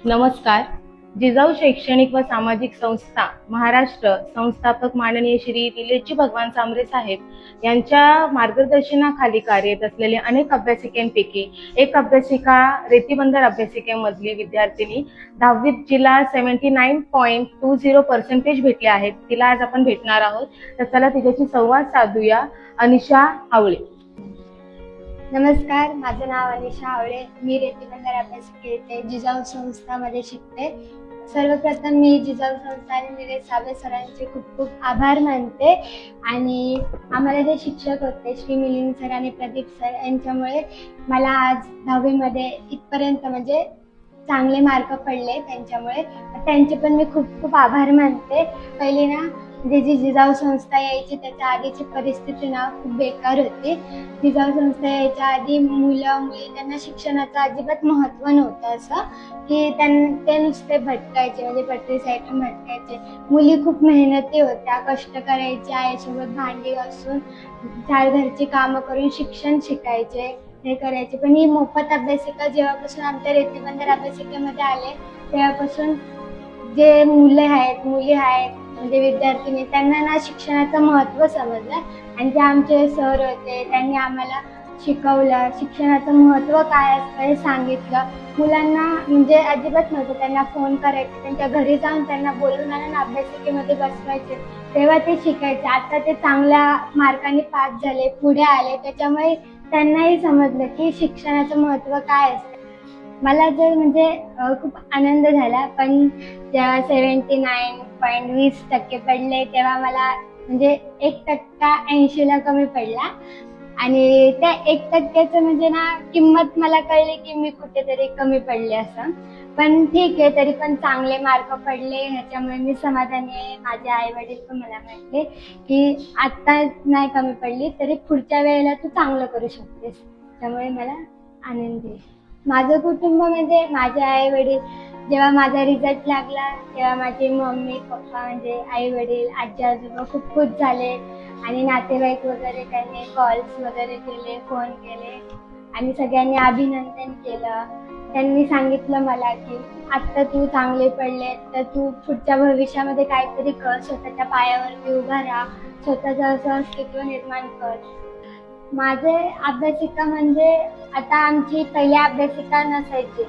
नमस्कार. जिजाऊ शैक्षणिक व सामाजिक संस्था महाराष्ट्र संस्थापक माननीय श्री दिलेजी भगवान सांबरे साहेब यांच्या मार्गदर्शनाखाली कार्यरत असलेले अनेक अभ्यासिकांपैकी एक अभ्यासिका रेतीबंदर अभ्यासिकेमधली विद्यार्थिनी 10वीत जिला 79.20% भेटले आहेत. तिला आज आपण भेटणार आहोत. तर चला तिच्याशी संवाद साधूया. अनिशा आवळे. नमस्कार, माझं नाव अनिशा आवळे. मी रेतीबंदर अभ्यासिकेत जिजाऊ संस्थामध्ये शिकते. सर्वप्रथम मी जिजाऊ संस्था आणि निलेश साबळे सरांचे खूप खूप आभार मानते. आणि आम्हाला जे शिक्षक होते श्री मिलिंद सर आणि प्रदीप सर यांच्यामुळे मला आज 10वीमध्ये इथपर्यंत म्हणजे चांगले मार्क पडले. त्यांच्यामुळे त्यांचे पण मी खूप खूप आभार मानते. पहिली ना जी जिजाऊ संस्था यायची त्याच्या आधीची परिस्थिती ना खूप बेकार होती. जिजाऊ संस्था यायच्या आधी मुलं मुली त्यांना शिक्षणाचं अजिबात महत्त्व नव्हतं. असं की ते नुसते भटकायचे, म्हणजे पटरी साईडून भटकायचे. मुली खूप मेहनती होत्या, कष्ट करायच्या, आईसोबत भांडी घासून चार घरची कामं करून शिक्षण शिकायचे, हे करायचे. पण ही मोफत अभ्यासिका जेव्हापासून आमच्या रेतीबंदर अभ्यासिकेमध्ये आले तेव्हापासून जे मुली आहेत म्हणजे विद्यार्थिनी, त्यांना ना शिक्षणाचं महत्त्व समजलं. आणि जे आमचे सर होते त्यांनी आम्हाला शिकवलं, शिक्षणाचं महत्त्व काय असतं हे सांगितलं. मुलांना म्हणजे अजिबात नव्हतं, त्यांना फोन करायचे, त्यांच्या घरी जाऊन त्यांना बोलून आणून अभ्यासिकेमध्ये बसवायचे, तेव्हा ते शिकायचे. आता ते चांगल्या मार्काने पास झाले, पुढे आले, त्याच्यामुळे त्यांनाही समजलं की शिक्षणाचं महत्त्व काय असतं. मला जर म्हणजे खूप आनंद झाला. पण जेव्हा 79.20% पडले तेव्हा मला म्हणजे 1% 80ला कमी पडला. आणि त्या 1%चं म्हणजे ना किंमत मला कळली की मी कुठेतरी कमी पडले असं. पण ठीक आहे, तरी पण चांगले मार्क पडले, ह्याच्यामुळे मी समाधानी आहे. माझे आई वडील पण मला म्हटले की आत्ता नाही कमी पडली तरी पुढच्या वेळेला तू चांगलं करू शकतेस. त्यामुळे मला आनंद आहे. माझं कुटुंब म्हणजे माझे आई वडील, जेव्हा माझा रिझल्ट लागला तेव्हा माझी मम्मी पप्पा म्हणजे आई वडील आजी आजोबा खूप खुश झाले. आणि नातेवाईक वगैरे त्यांनी कॉल्स वगैरे केले, फोन केले आणि सगळ्यांनी अभिनंदन केलं. त्यांनी सांगितलं मला की आत्ता तू चांगले पडले तर तू पुढच्या भविष्यामध्ये काहीतरी कर, स्वतःच्या पायावरती उभा राहा, स्वतःचं असं अस्तित्व निर्माण कर. माझे अभ्यासिका म्हणजे आता आमची पहिली अभ्यासिका नसायची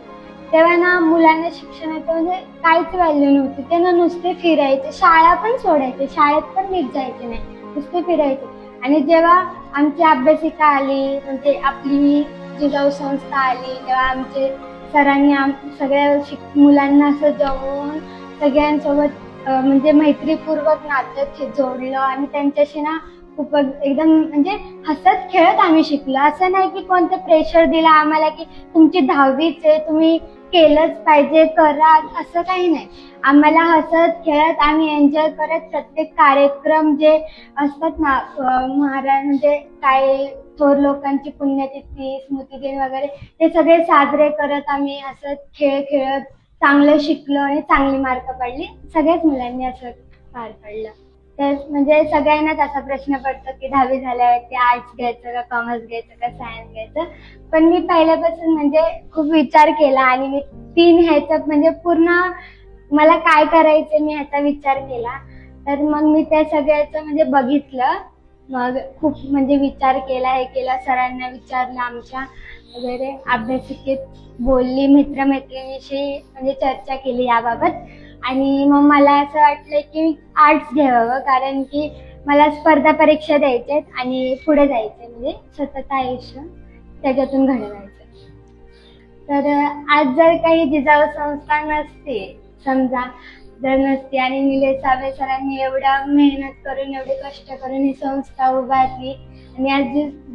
तेव्हा ना मुलांना शिक्षणाचं म्हणजे काहीच व्हॅल्यू नव्हती. ते ना नुसते फिरायचे, शाळा पण सोडायचे, शाळेत पण नीट जायचे नाही, नुसते फिरायचे. आणि जेव्हा आमची अभ्यासिका आली म्हणजे आपली जिजाऊ संस्था आली तेव्हा आमचे सरांनी सगळ्या मुलांना असं जमवून सगळ्यांसोबत म्हणजे मैत्रीपूर्वक नातं जोडलं. आणि त्यांच्याशी ना खूप एकदम म्हणजे हसत खेळत आम्ही शिकलो. असं नाही की कोणतं प्रेशर दिलं आम्हाला की तुमची 10वीच आहे, तुम्ही केलंच पाहिजे, करा, असं काही नाही. आम्हाला हसत खेळत आम्ही एन्जॉय करत प्रत्येक कार्यक्रम जे असतात ना महाराज म्हणजे काय थोर लोकांची पुण्यतिथी, स्मृतिदिन वगैरे, ते सगळे साजरे करत आम्ही हसत खेळ खेळत चांगलं शिकलो आणि चांगली मार्क पडली. सगळ्याच मुलांनी असं पार पडलं. तर म्हणजे सगळ्यांनाच असा प्रश्न पडतो की 10वी झाल्यावरती आर्ट्स घ्यायचं का कॉमर्स घ्यायचं का सायन्स घ्यायचं. पण मी पहिल्यापासून म्हणजे खूप विचार केला आणि मी 3 ह्याच्यात म्हणजे पूर्ण मला काय करायचं मी ह्याचा विचार केला. तर मग मी त्या सगळ्याचं म्हणजे बघितलं, मग खूप म्हणजे विचार केला, हे केला, सरांना विचारलं, आमच्या वगैरे अभ्यासिकेत बोलली, मित्रमैत्रिणीशी म्हणजे चर्चा केली याबाबत. आणि मग मला असं वाटलं की आर्ट्स घ्यावं, कारण की मला स्पर्धा परीक्षा द्यायच्या आहेत आणि पुढे जायचं म्हणजे स्वतःचं आयुष्य त्याच्यातून घडवायचं. तर आज जर काही जिजाऊ संस्था नसते समजा, जर नसती आणि निलेश साबळे सरांनी एवढं मेहनत करून एवढे कष्ट करून ही संस्था उभारली आणि आज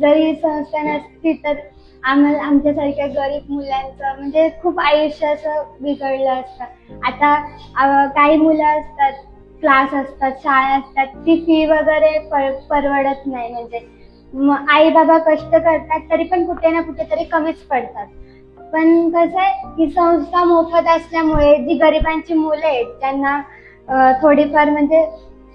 जर ही संस्था नसती तर आमच्यासारख्या गरीब मुलांचं म्हणजे खूप आयुष्य असं बिघडलं असतं. आता काही मुलं असतात, क्लास असतात, शाळा असतात, ती फी वगैरे परवडत नाही. म्हणजे आई बाबा कष्ट करतात तरी पण कुठे ना कुठेतरी कमीच पडतात. पण कसं आहे, ही संस्था मोफत असल्यामुळे जी गरिबांची मुलं आहेत त्यांना थोडीफार म्हणजे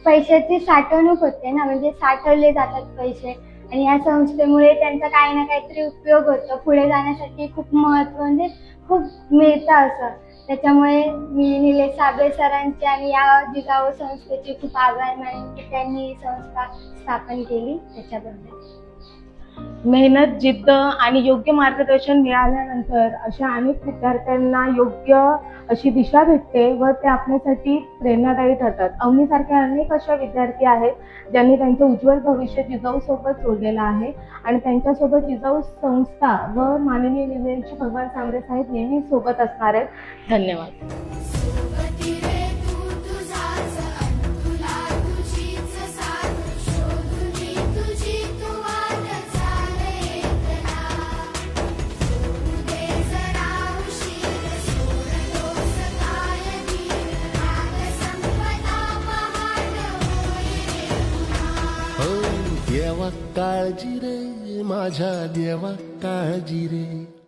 पैशाची साठवणूक होते ना, म्हणजे साठवले जातात पैसे. आणि या संस्थेमुळे त्यांचा काही ना काहीतरी उपयोग होतो, पुढे जाण्यासाठी खूप महत्त्व म्हणजे खूप मिळतं असं. त्याच्यामुळे मी निलेश साबळे सरांचे आणि या जिजाऊ संस्थेचे खूप आभार मानेन की त्यांनी ही संस्था स्थापन केली त्याच्याबद्दल. मेहनत, जिद्द आणि योग्य मार्गदर्शन मिळाल्यानंतर अशा अनेक विद्यार्थ्यांना योग्य अशी दिशा भेटते व ते आपल्यासाठी प्रेरणादायी ठरतात. अवनीसारखे अनेक अशा विद्यार्थी आहेत ज्यांनी त्यांचं उज्ज्वल भविष्य जिजाऊ सोबत जोडलेलं आहे आणि त्यांच्यासोबत जिजाऊ संस्था व माननीय निलेश भगवान सांबरे साहेब नेहमी सोबत असणार आहेत. धन्यवाद. सोबती रे तू तुझाच अंतुला तुझीच साथ शोधुनी तुझी तू वाट चाले एकटा सोडू दे जरा उशीर सोडतोस काय धीर राग संपदा पहाट होई रे पुन्हा. हो देवा काळजी रे माझ्या देवा काळजी रे.